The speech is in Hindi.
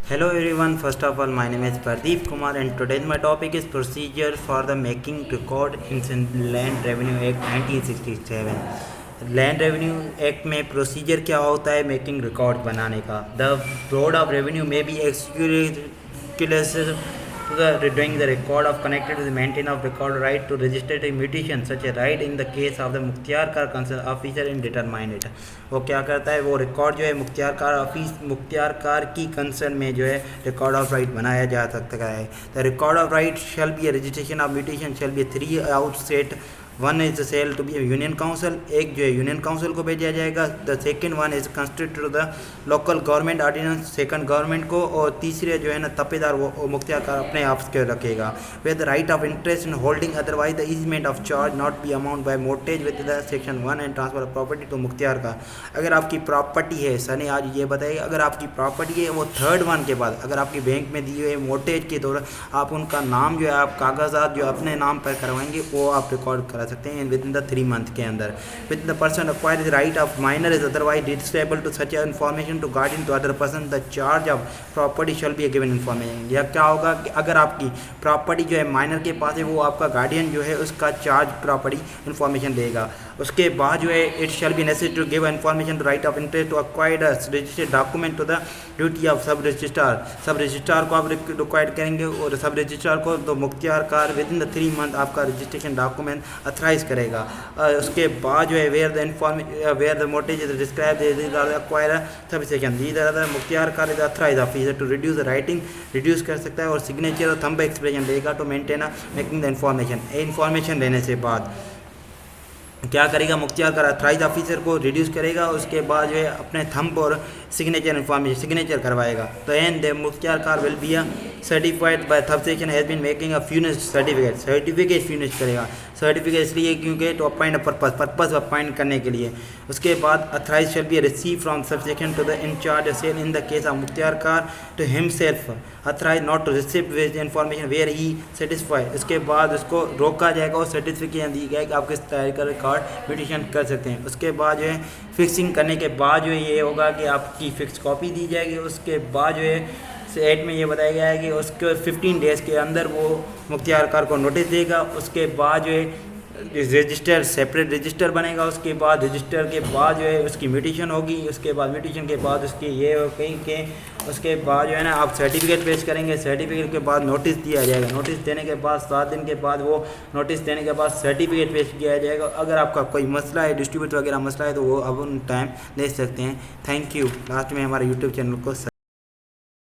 Hello everyone, first of all my name is Pardeep Kumar and today's my topic is procedure for the making record in Land Revenue Act 1967. Land revenue act में प्रोसीजर क्या होता है मेकिंग रिकॉर्ड बनाने का. द बोर्ड ऑफ रेवेन्यू में B doing the record of connected to the maintenance of record right to register a mutation such a right in the case of the मुख्तियार कार concern officer in determine it. वो क्या करता है, वो रिकॉर्ड जो है मुख्तियार कार की कंसर्न में जो है रिकॉर्ड ऑफ राइट बनाया जा सकता है. The record of right shall be a registration of mutation shall be 3 outset. One is sell to be union council, एक जो है यूनियन काउंसिल को भेजा जाएगा. The second one is constitute to the local government ordinance, second government को. और तीसरे जो है ना तपेदार वो मुख्तियार कार अपने आप के रखेगा. With the right of interest in holding otherwise the easement of charge not be amount by mortgage with the section 1 and transfer of property to मुख्तियार कार. अगर आपकी प्रॉपर्टी है, सर ने आज ये बताइए, अगर आपकी प्रॉपर्टी है वो थर्ड वन के बाद अगर आपकी बैंक में दी हुई मोर्टेज के दौरान आप उनका नाम जो है आप कागजात जो अपने नाम पर करवाएंगे वो आप रिकॉर्ड करा सकते हैं विद इन द 3 मंथ के अंदर. With the person acquire the right of minor is otherwise disable to such information to guardian to other person the charge of property shall be given information. या क्या होगा कि अगर आपकी प्रॉपर्टी जो है माइनर के पास है वो आपका गार्डियन जो है उसका चार्ज प्रॉपर्टी इन्फॉर्मेशन देगा. उसके बाद जो है it shall be necessary to give information to right of interest to acquired registered document to the duty of sub registrar को आप रिक्वायर्ड करेंगे और सब रजिस्ट्रार को तो मुख्तियार कार विद इन द 3 मंथ आपका रजिस्ट्रेशन डॉक्यूमेंट अथराइज करेगा. उसके बाद जो है where the mortgage is describe acquire sub section मुख्तियार कार is authorise officer to reduce writing reduce कर सकता है और सिग्नेचर और थंब एक्सप्रेशन देगा to maintain making the information देने से बाद क्या करेगा, मुख्तियार कार अथराइज ऑफिसर को रिड्यूस करेगा. उसके बाद जो है अपने थंब और सिग्नेचर करवाएगा. तो एंड द मुख्तियार कार will be certified by third section has been making a furnish certificate furnish करेगा. सर्टिफिकेट इसलिए क्योंकि to appoint a purpose appoint करने के लिए. उसके बाद authorise shall be receive from sub section to the incharge sale in the case of मुख्तियार कार to himself authorise not to receive with information where he satisfy. इसके बाद उसको रोका जाएगा और सर्टिफिकेशन दी जाएगी आप किस तरह का रिकॉर्ड म्यूटेशन कर सकते हैं. उसके बाद जो है फिक्सिंग करने के बाद जो ये होगा कि आपकी फिक्स कॉपी दी जाएगी. उसके बाद जो है एड में ये बताया गया है कि उसके 15 डेज़ के अंदर वो मुख्तियार कार को नोटिस देगा. उसके बाद जो है रजिस्टर सेपरेट रजिस्टर बनेगा. उसके बाद रजिस्टर के बाद जो है उसकी म्यूटेशन होगी. उसके बाद म्यूटेशन के बाद उसकी ये कहीं के उसके बाद जो है ना आप सर्टिफिकेट पेश करेंगे. सर्टिफिकेट के बाद नोटिस दिया जाएगा. नोटिस देने के बाद 7 दिन के बाद वो नोटिस देने के बाद सर्टिफिकेट पेश किया जाएगा. अगर आपका कोई मसला है डिस्ट्रीब्यूट वगैरह मसला है तो वो अब उन टाइम दे सकते हैं. Thank you. लास्ट में हमारे यूट्यूब चैनल को